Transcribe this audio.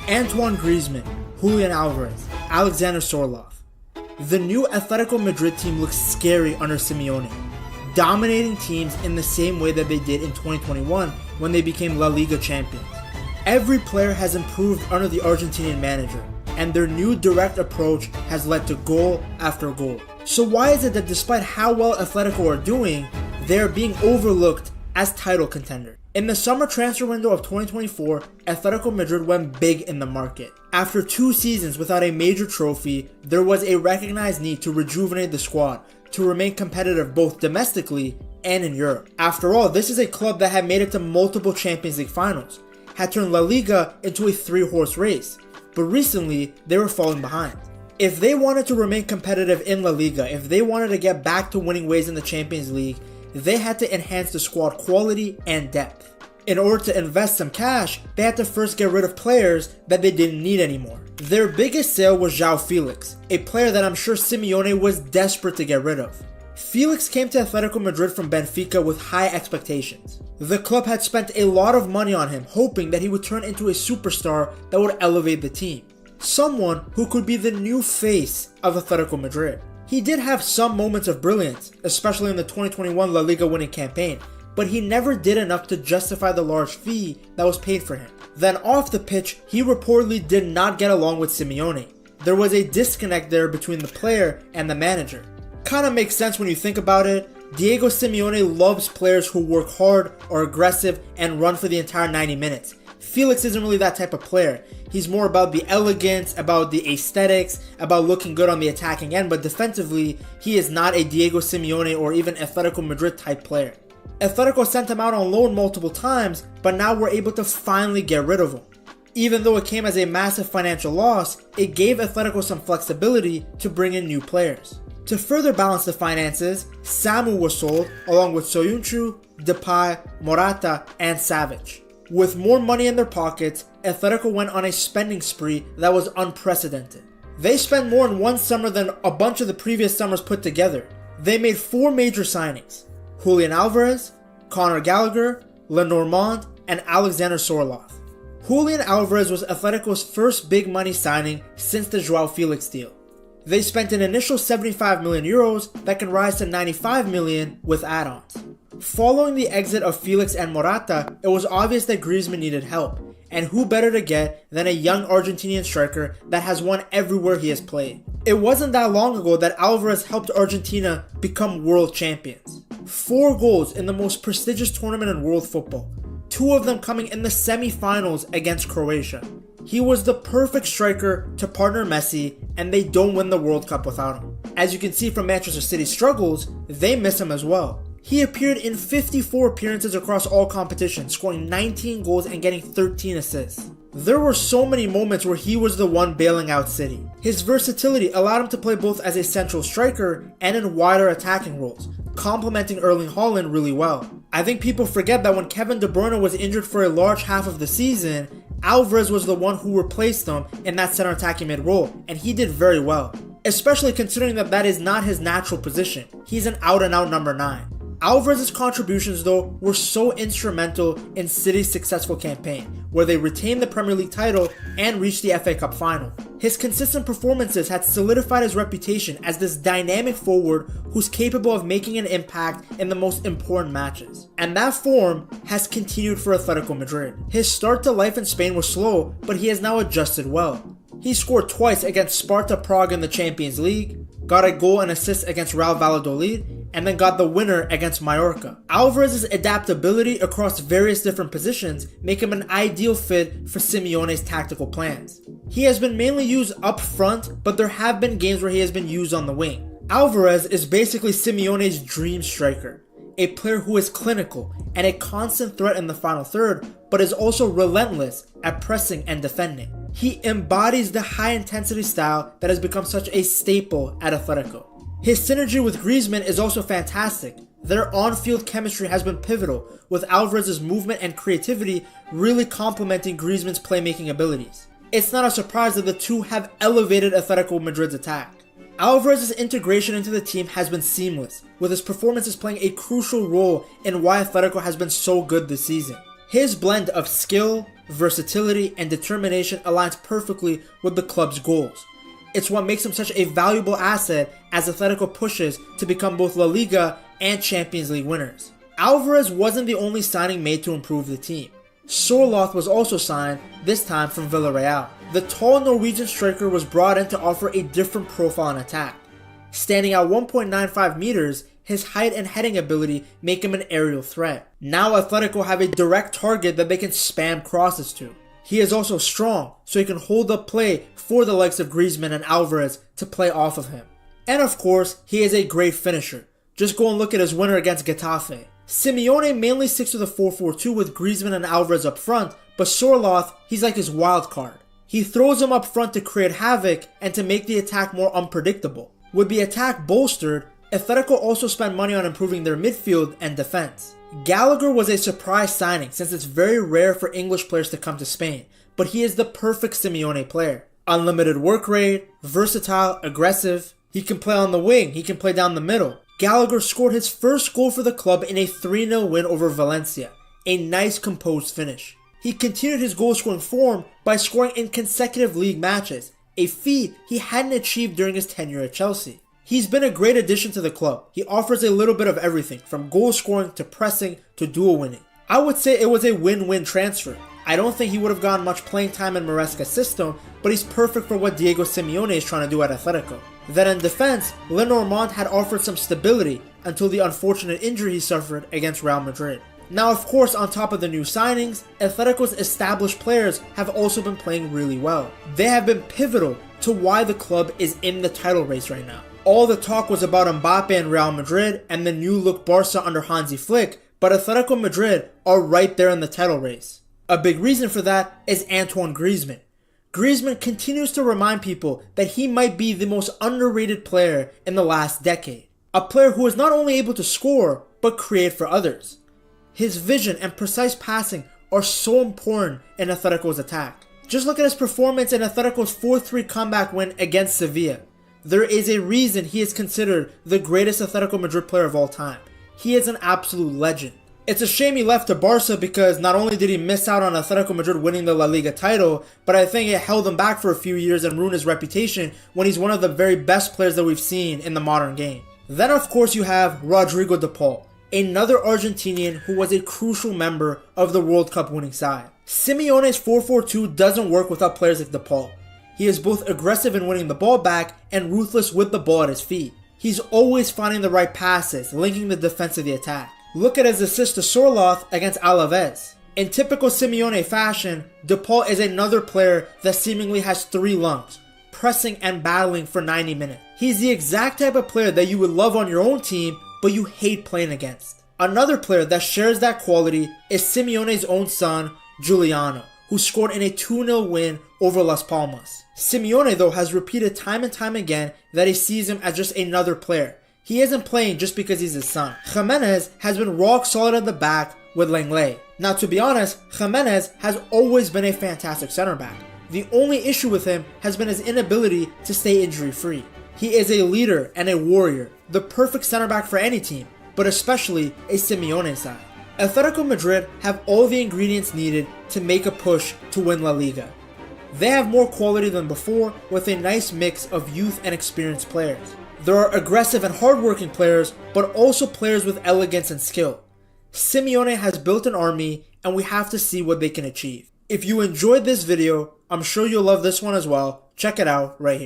Antoine Griezmann, Julian Alvarez, Alexander Sorloth. The new Atletico Madrid team looks scary under Simeone, dominating teams in the same way that they did in 2021 when they became La Liga champions. Every player has improved under the Argentinian manager, and their new direct approach has led to goal after goal. So why is it that despite how well Atletico are doing, they are being overlooked as title contenders? In the summer transfer window of 2024, Atletico Madrid went big in the market. After 2 seasons without a major trophy, there was a recognized need to rejuvenate the squad to remain competitive both domestically and in Europe. After all, this is a club that had made it to multiple Champions League finals, had turned La Liga into a 3-horse race, but recently they were falling behind. If they wanted to remain competitive in La Liga, if they wanted to get back to winning ways in the Champions League, they had to enhance the squad quality and depth. In order to invest some cash, they had to first get rid of players that they didn't need anymore. Their biggest sale was Joao Felix, a player that I'm sure Simeone was desperate to get rid of. Felix came to Atletico Madrid from Benfica with high expectations. The club had spent a lot of money on him, hoping that he would turn into a superstar that would elevate the team. Someone who could be the new face of Atletico Madrid. He did have some moments of brilliance, especially in the 2021 La Liga winning campaign, but he never did enough to justify the large fee that was paid for him. Then off the pitch, he reportedly did not get along with Simeone. There was a disconnect there between the player and the manager. Kinda makes sense when you think about it. Diego Simeone loves players who work hard, are aggressive, and run for the entire 90 minutes. Felix isn't really that type of player. He's more about the elegance, about the aesthetics, about looking good on the attacking end, but defensively, he is not a Diego Simeone or even Atletico Madrid type player. Atletico sent him out on loan multiple times, but now we're able to finally get rid of him. Even though it came as a massive financial loss, it gave Atletico some flexibility to bring in new players. To further balance the finances, Samu was sold along with Soyuncu, Depay, Morata, and Savic. With more money in their pockets, Atletico went on a spending spree that was unprecedented. They spent more in one summer than a bunch of the previous summers put together. They made 4 major signings: Julian Alvarez, Conor Gallagher, Lenormand, and Alexander Sorloth. Julian Alvarez was Atletico's first big money signing since the Joao Felix deal. They spent an initial 75 million euros that can rise to 95 million with add-ons. Following the exit of Felix and Morata, it was obvious that Griezmann needed help, and who better to get than a young Argentinian striker that has won everywhere he has played. It wasn't that long ago that Alvarez helped Argentina become world champions. 4 goals in the most prestigious tournament in world football, 2 of them coming in the semi-finals against Croatia. He was the perfect striker to partner Messi, and they don't win the World Cup without him. As you can see from Manchester City's struggles, they miss him as well. He appeared in 54 appearances across all competitions, scoring 19 goals and getting 13 assists. There were so many moments where he was the one bailing out City. His versatility allowed him to play both as a central striker and in wider attacking roles, complementing Erling Haaland really well. I think people forget that when Kevin De Bruyne was injured for a large half of the season, Alvarez was the one who replaced him in that center attacking mid role, and he did very well. Especially considering that that is not his natural position. He's an out-and-out number 9. Alvarez's contributions though were so instrumental in City's successful campaign, where they retained the Premier League title and reached the FA Cup final. His consistent performances had solidified his reputation as this dynamic forward who's capable of making an impact in the most important matches. And that form has continued for Atletico Madrid. His start to life in Spain was slow, but he has now adjusted well. He scored twice against Sparta Prague in the Champions League, got a goal and assist against Real Valladolid, and then got the winner against Mallorca. Alvarez's adaptability across various different positions make him an ideal fit for Simeone's tactical plans. He has been mainly used up front, but there have been games where he has been used on the wing. Alvarez is basically Simeone's dream striker, a player who is clinical and a constant threat in the final third, but is also relentless at pressing and defending. He embodies the high-intensity style that has become such a staple at Atletico. His synergy with Griezmann is also fantastic. Their on-field chemistry has been pivotal, with Alvarez's movement and creativity really complementing Griezmann's playmaking abilities. It's not a surprise that the two have elevated Atletico Madrid's attack. Alvarez's integration into the team has been seamless, with his performances playing a crucial role in why Atletico has been so good this season. His blend of skill, versatility, and determination aligns perfectly with the club's goals. It's what makes him such a valuable asset as Atletico pushes to become both La Liga and Champions League winners. Alvarez wasn't the only signing made to improve the team. Sorloth was also signed, this time from Villarreal. The tall Norwegian striker was brought in to offer a different profile in attack. Standing at 1.95 meters, his height and heading ability make him an aerial threat. Now Atletico have a direct target that they can spam crosses to. He is also strong, so he can hold up play for the likes of Griezmann and Alvarez to play off of him. And of course, he is a great finisher. Just go and look at his winner against Getafe. Simeone mainly sticks with a 4-4-2 with Griezmann and Alvarez up front, but Sorloth, he's like his wild card. He throws him up front to create havoc and to make the attack more unpredictable. With the attack bolstered, Atletico also spent money on improving their midfield and defense. Gallagher was a surprise signing since it's very rare for English players to come to Spain, but he is the perfect Simeone player. Unlimited work rate, versatile, aggressive. He can play on the wing, he can play down the middle. Gallagher scored his first goal for the club in a 3-0 win over Valencia, a nice composed finish. He continued his goal-scoring form by scoring in consecutive league matches, a feat he hadn't achieved during his tenure at Chelsea. He's been a great addition to the club. He offers a little bit of everything, from goal scoring to pressing to duel winning. I would say it was a win-win transfer. I don't think he would have gotten much playing time in Maresca's system, but he's perfect for what Diego Simeone is trying to do at Atletico. Then in defense, Lenormand had offered some stability until the unfortunate injury he suffered against Real Madrid. Now of course, on top of the new signings, Atletico's established players have also been playing really well. They have been pivotal to why the club is in the title race right now. All the talk was about Mbappe and Real Madrid and the new look Barca under Hansi Flick, but Atletico Madrid are right there in the title race. A big reason for that is Antoine Griezmann. Griezmann continues to remind people that he might be the most underrated player in the last decade. A player who is not only able to score, but create for others. His vision and precise passing are so important in Atletico's attack. Just look at his performance in Atletico's 4-3 comeback win against Sevilla. There is a reason he is considered the greatest Atletico Madrid player of all time. He is an absolute legend. It's a shame he left to Barca because not only did he miss out on Atletico Madrid winning the La Liga title, but I think it held him back for a few years and ruined his reputation when he's one of the very best players that we've seen in the modern game. Then of course you have Rodrigo de Paul, another Argentinian who was a crucial member of the World Cup winning side. Simeone's 4-4-2 doesn't work without players like de Paul. He is both aggressive in winning the ball back and ruthless with the ball at his feet. He's always finding the right passes, linking the defense to the attack. Look at his assist to Sorloth against Alvarez. In typical Simeone fashion, de Paul is another player that seemingly has 3 lungs, pressing and battling for 90 minutes. He's the exact type of player that you would love on your own team, but you hate playing against. Another player that shares that quality is Simeone's own son, Julian, who scored in a 2-0 win over Las Palmas. Simeone though has repeated time and time again that he sees him as just another player. He isn't playing just because he's his son. Jimenez has been rock solid at the back with Lenglet. Now to be honest, Jimenez has always been a fantastic center back. The only issue with him has been his inability to stay injury free. He is a leader and a warrior, the perfect center back for any team, but especially a Simeone side. Atletico Madrid have all the ingredients needed to make a push to win La Liga. They have more quality than before with a nice mix of youth and experienced players. There are aggressive and hardworking players, but also players with elegance and skill. Simeone has built an army and we have to see what they can achieve. If you enjoyed this video, I'm sure you'll love this one as well. Check it out right here.